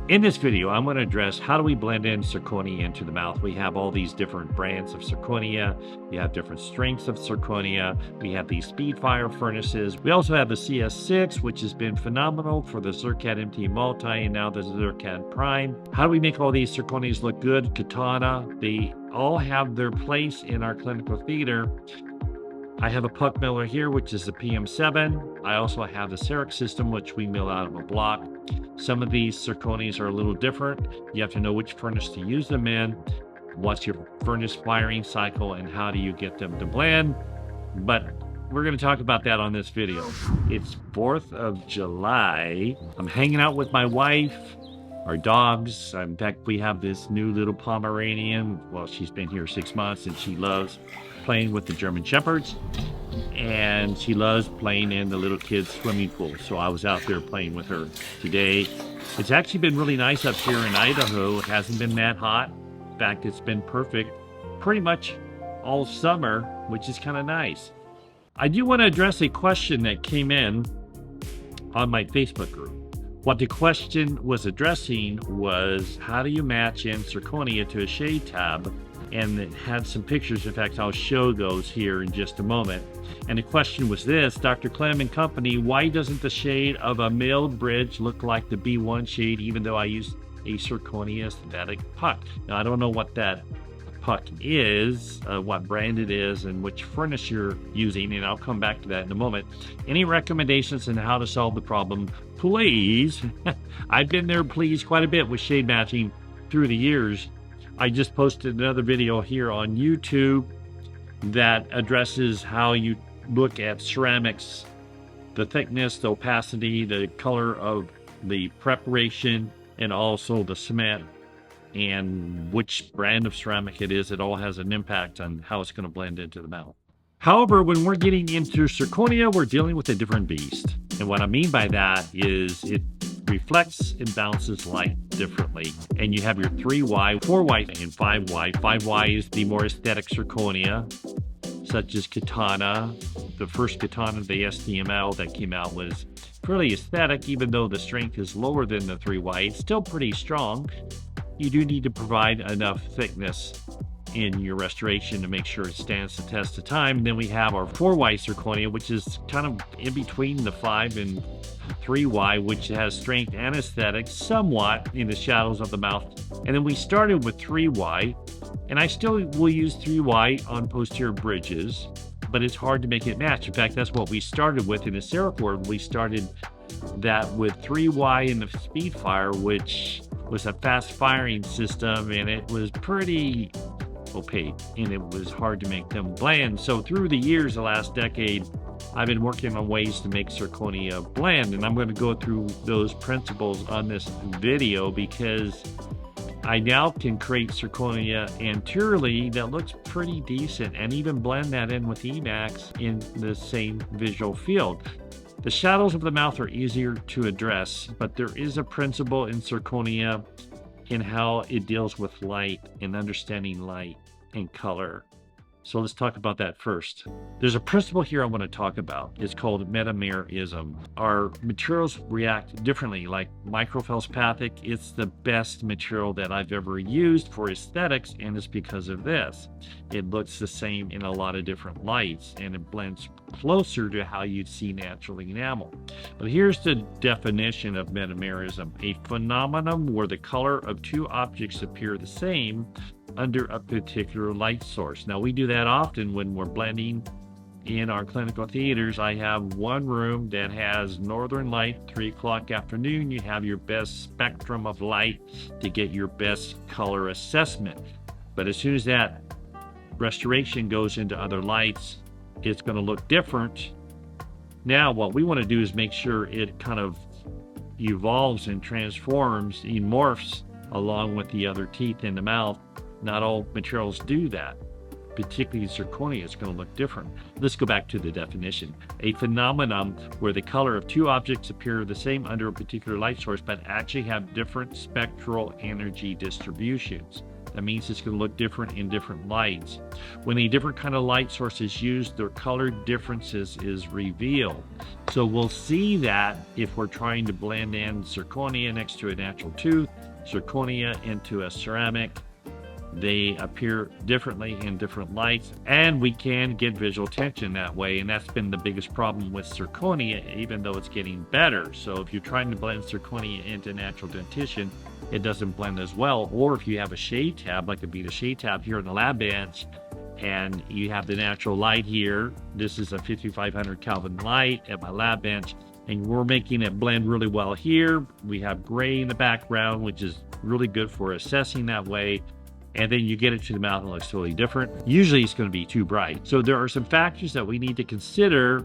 In this video, I'm going to address how do we blend in zirconia into the mouth. We have all these different brands of zirconia. You have different strengths of zirconia. We have these speed fire furnaces. We also have the CS6, which has been phenomenal for the Zircad MT Multi and now the Zircad Prime. How do we make all these zirconias look good? Katana, they all have their place in our clinical theater. I have a puck miller here, which is the PM7. I also have the CEREC system, which we mill out of a block. Some of these zirconias are a little different. You have to know which furnace to use them in, what's your furnace firing cycle, and how do you get them to blend. But we're going to talk about that on this video. It's 4th of July. I'm hanging out with my wife, our dogs. In fact, we have this new little Pomeranian. Well, she's been here 6 months and she loves playing with the German Shepherds, and she loves playing in the little kids swimming pool. So I was out there playing with her today. It's actually been really nice up here in Idaho. It hasn't been that hot. In fact, it's been perfect pretty much all summer, which is kind of nice. I do want to address a question that came in on my Facebook group. What the question was addressing was, how do you match in zirconia to a shade tab? And it had some pictures. In fact, I'll show those here in just a moment. And the question was this: Dr. Klim and company, why doesn't the shade of a milled bridge look like the B1 shade, even though I use a zirconia synthetic puck? Now, I don't know what that puck is, what brand it is, and which furnace you're using, and I'll come back to that in a moment. Any recommendations on how to solve the problem, please? I've been there, please, quite a bit with shade matching through the years. I just posted another video here on YouTube that addresses how you look at ceramics, the thickness, the opacity, the color of the preparation, and also the cement, and which brand of ceramic it is. It all has an impact on how it's going to blend into the mouth. However, when we're getting into zirconia, we're dealing with a different beast. And what I mean by that is it reflects and bounces light differently. And you have your 3Y, 4Y, and 5Y. 5Y is the more aesthetic zirconia, such as Katana. The first Katana, the SDML that came out, was fairly aesthetic, even though the strength is lower than the 3Y. It's still pretty strong. You do need to provide enough thickness in your restoration to make sure it stands the test of time. And then we have our 4Y zirconia, which is kind of in between the 5 and 3Y, which has strength and aesthetics somewhat in the shadows of the mouth. And then we started with 3Y, and I still will use 3Y on posterior bridges, but it's hard to make it match. In fact, that's what we started with in the CEREC world. We started that with 3Y in the speed fire, which was a fast firing system, and it was pretty opaque and it was hard to make them blend. So through the years, the last decade, I've been working on ways to make zirconia blend, and I'm going to go through those principles on this video because I now can create zirconia anteriorly that looks pretty decent and even blend that in with Emax in the same visual field. The shadows of the mouth are easier to address, but there is a principle in zirconia in how it deals with light and understanding light and color. So let's talk about that first. There's a principle here I want to talk about. It's called Metamerism. Our materials react differently, like microfelspathic. It's the best material that I've ever used for aesthetics, and it's because of this. It looks the same in a lot of different lights, and it blends closer to how you'd see natural enamel. But here's the definition of metamerism: a phenomenon where the color of two objects appear the same under a particular light source. Now, we do that often when we're blending in our clinical theaters. I have one room that has northern light, 3 o'clock afternoon. You have your best spectrum of light to get your best color assessment. But as soon as that restoration goes into other lights, it's going to look different. Now, what we want to do is make sure it kind of evolves and transforms, morphs along with the other teeth in the mouth. Not all materials do that. Particularly zirconia is going to look different. Let's go back to the definition. A phenomenon where the color of two objects appear the same under a particular light source, but actually have different spectral energy distributions. That means it's going to look different in different lights. When a different kind of light source is used, their color differences is revealed. So we'll see that if we're trying to blend in zirconia next to a natural tooth, zirconia into a ceramic, they appear differently in different lights, and we can get visual tension that way. And that's been the biggest problem with zirconia, even though it's getting better. So if you're trying to blend zirconia into natural dentition, it doesn't blend as well. Or if you have a shade tab, like a Beta shade tab here on the lab bench, and you have the natural light here, this is a 5500 Kelvin light at my lab bench, and we're making it blend really well here. We have gray in the background, which is really good for assessing that way. And then you get it to the mouth and it looks totally different. Usually it's going to be too bright. So there are some factors that we need to consider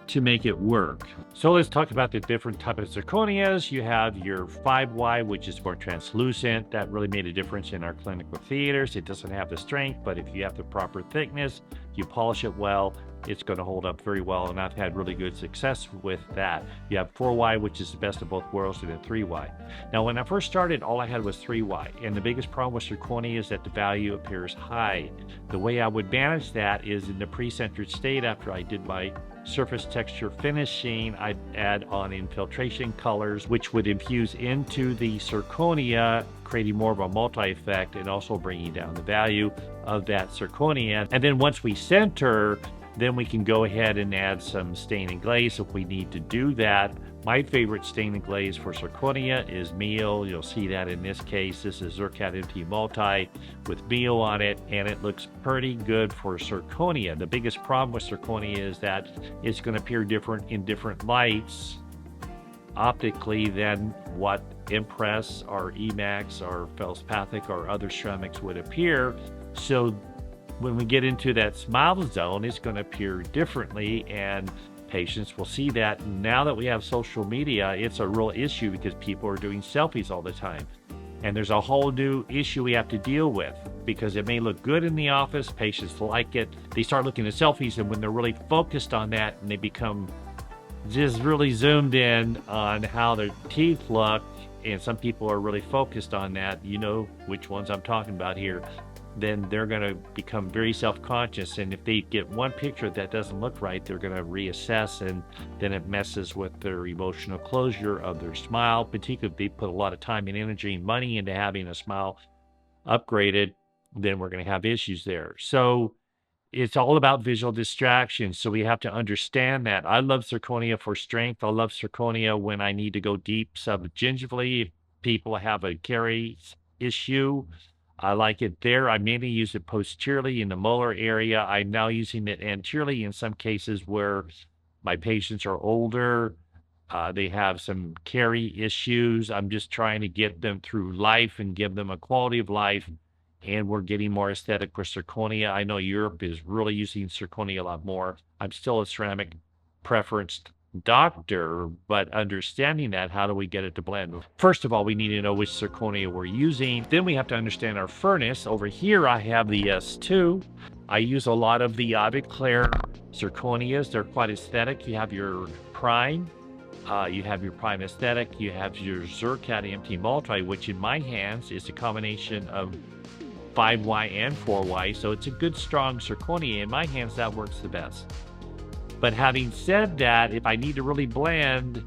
to make it work. So let's talk about the different type of zirconias. You have your 5Y, which is more translucent. That really made a difference in our clinical theaters. It doesn't have the strength, but if you have the proper thickness, you polish it well, it's going to hold up very well, and I've had really good success with that. You have 4Y, which is the best of both worlds, and then 3Y. Now, when I first started, all I had was 3Y, and the biggest problem with zirconia is that the value appears high. The way I would manage that is in the pre-centered state, after I did my surface texture finishing, I'd add on infiltration colors, which would infuse into the zirconia, creating more of a multi-effect and also bringing down the value of that zirconia. And then once we center, then we can go ahead and add some stain and glaze if we need to do that. My favorite stain and glaze for zirconia is meal. You'll see that in this case. This is Zircat MT Multi with meal on it, and it looks pretty good for zirconia. The biggest problem with zirconia is that it's going to appear different in different lights optically than what Impress or Emax or Feldspathic or other ceramics would appear. So when we get into that smile zone, it's going to appear differently, and patients will see that. Now that we have social media, it's a real issue because people are doing selfies all the time. And there's a whole new issue we have to deal with, because it may look good in the office, patients like it, they start looking at selfies, and when they're really focused on that and they become just really zoomed in on how their teeth look, and some people are really focused on that, you know which ones I'm talking about here, then they're going to become very self-conscious, and if they get one picture that doesn't look right, they're going to reassess, and then it messes with their emotional closure of their smile, particularly if they put a lot of time and energy and money into having a smile upgraded, then we're going to have issues there. So it's all about visual distraction, so we have to understand that. I love zirconia for strength. I love zirconia when I need to go deep subgingivally. If people have a caries issue, I like it there. I mainly use it posteriorly in the molar area. I'm now using it anteriorly in some cases where my patients are older. They have some carie issues. I'm just trying to get them through life and give them a quality of life. And we're getting more aesthetic with zirconia. I know Europe is really using zirconia a lot more. I'm still a ceramic preferenced doctor, but understanding that, how do we get it to blend? First of all, we need to know which zirconia we're using. Then we have to understand our furnace. Over here, I have the S2. I use a lot of the Claire zirconias. They're quite aesthetic. You have your prime. You have your prime aesthetic. You have your Zircat MT Multi, which in my hands is a combination of 5Y and 4Y. So it's a good, strong zirconia. In my hands, that works the best. But having said that, if I need to really blend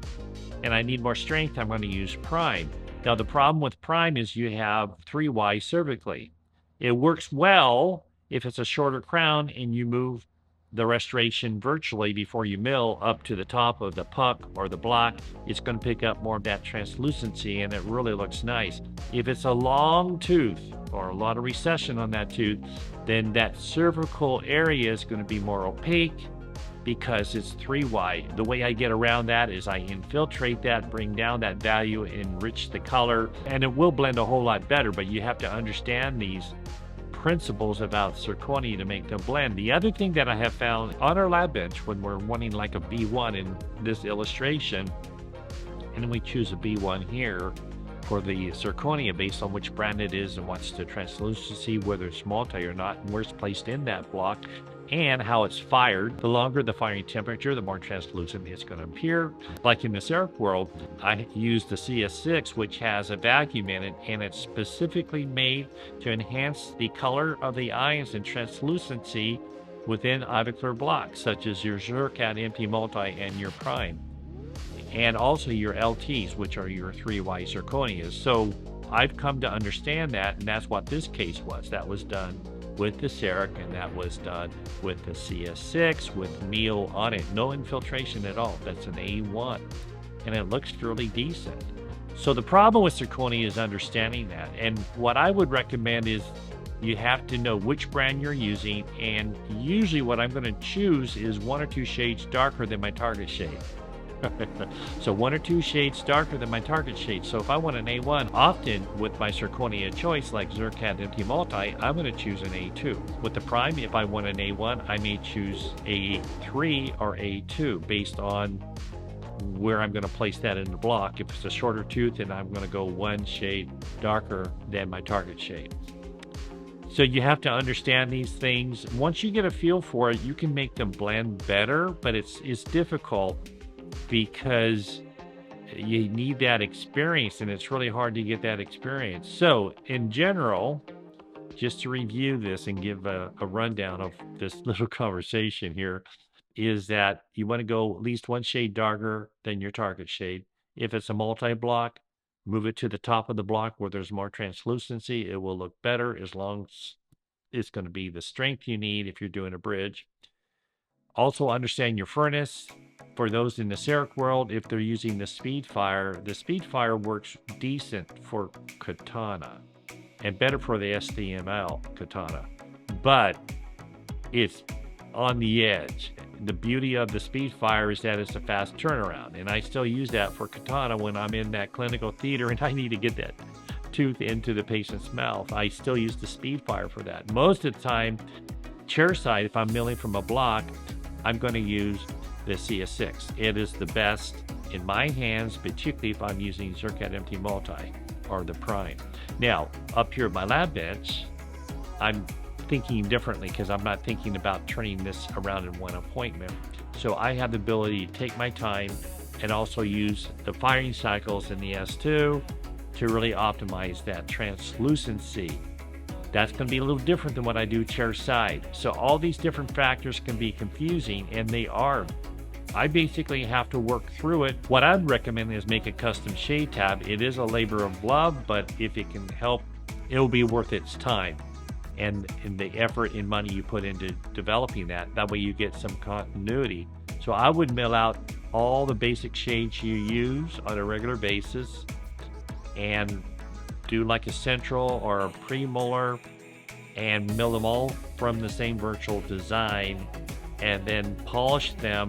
and I need more strength, I'm going to use prime. Now, the problem with prime is you have 3Y cervically. It works well if it's a shorter crown and you move the restoration virtually before you mill up to the top of the puck or the block. It's going to pick up more of that translucency, and it really looks nice. If it's a long tooth or a lot of recession on that tooth, then that cervical area is going to be more opaque, because it's 3Y. The way I get around that is I infiltrate that, bring down that value, enrich the color, and it will blend a whole lot better, but you have to understand these principles about zirconia to make them blend. The other thing that I have found on our lab bench when we're wanting like a B1 in this illustration, and we choose a B1 here for the zirconia based on which brand it is and what's the translucency, whether it's multi or not, and where it's placed in that block, and how it's fired. The longer the firing temperature, the more translucent it's going to appear. Like in the CEREC world, I use the CS6, which has a vacuum in it, and it's specifically made to enhance the color of the ions and translucency within ivoclar blocks, such as your Zirconia empty multi and your prime, and also your LTs, which are your 3Y zirconias. So I've come to understand that, and that's what this case was. That was done with the CEREC, and that was done with the CS6 with meal on it. No infiltration at all. That's an A1, and it looks fairly decent. So the problem with zirconia is understanding that, and what I would recommend is you have to know which brand you're using, and usually what I'm going to choose is 1 or 2 shades darker than my target shade. So 1 or 2 shades darker than my target shade. So if I want an A1, often with my zirconia choice, like Zirconia empty multi, I'm going to choose an A2. With the prime, if I want an A1, I may choose A3 or A2 based on where I'm going to place that in the block. If it's a shorter tooth, then I'm going to go 1 shade darker than my target shade. So you have to understand these things. Once you get a feel for it, you can make them blend better, but it's difficult because you need that experience, and it's really hard to get that experience. So in general, just to review this and give a rundown of this little conversation here, is that you want to go at least 1 shade darker than your target shade. If it's a multi-block, move it to the top of the block where there's more translucency. It will look better as long as it's going to be the strength you need if you're doing a bridge. Also understand your furnace. For those in the CEREC world, if they're using the Speedfire works decent for katana and better for the STML katana, but it's on the edge. The beauty of the Speedfire is that it's a fast turnaround, and I still use that for katana when I'm in that clinical theater and I need to get that tooth into the patient's mouth. I still use the Speedfire for that. Most of the time, chairside, if I'm milling from a block, I'm going to use the CS6. It is the best in my hands, particularly if I'm using Zirconia empty multi or the prime. Now, up here at my lab bench, I'm thinking differently because I'm not thinking about turning this around in one appointment. So I have the ability to take my time and also use the firing cycles in the S2 to really optimize that translucency. That's going to be a little different than what I do chair side. So all these different factors can be confusing, and they are. I basically have to work through it. What I'd recommend is make a custom shade tab. It is a labor of love, but if it can help, it'll be worth its time and the effort and money you put into developing that. That way you get some continuity. So I would mill out all the basic shades you use on a regular basis and do like a central or a premolar and mill them all from the same virtual design, and then polish them.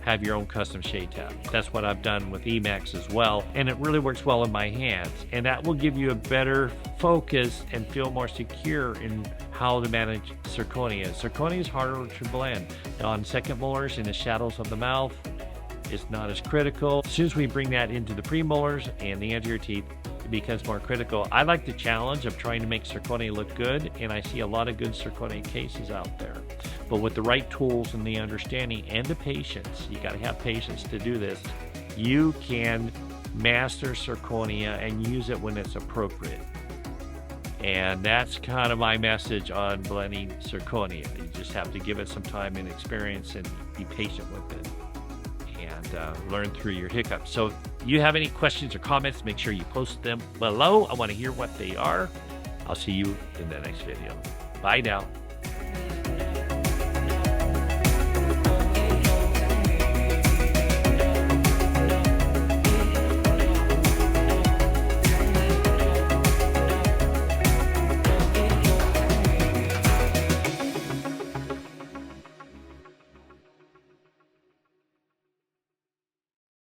Have your own custom shade tab. That's what I've done with Emax as well, and it really works well in my hands, and that will give you a better focus and feel more secure in how to manage zirconia. Zirconia is harder to blend. On second molars in the shadows of the mouth, it's not as critical. As soon as we bring that into the premolars and the anterior teeth, it becomes more critical. I like the challenge of trying to make zirconia look good, and I see a lot of good zirconia cases out there. But with the right tools and the understanding and the patience, you got to have patience to do this, you can master zirconia and use it when it's appropriate. And that's kind of my message on blending zirconia. You just have to give it some time and experience and be patient with it, and learn through your hiccups. So if you have any questions or comments, make sure you post them below. I want to hear what they are. I'll see you in the next video. Bye now.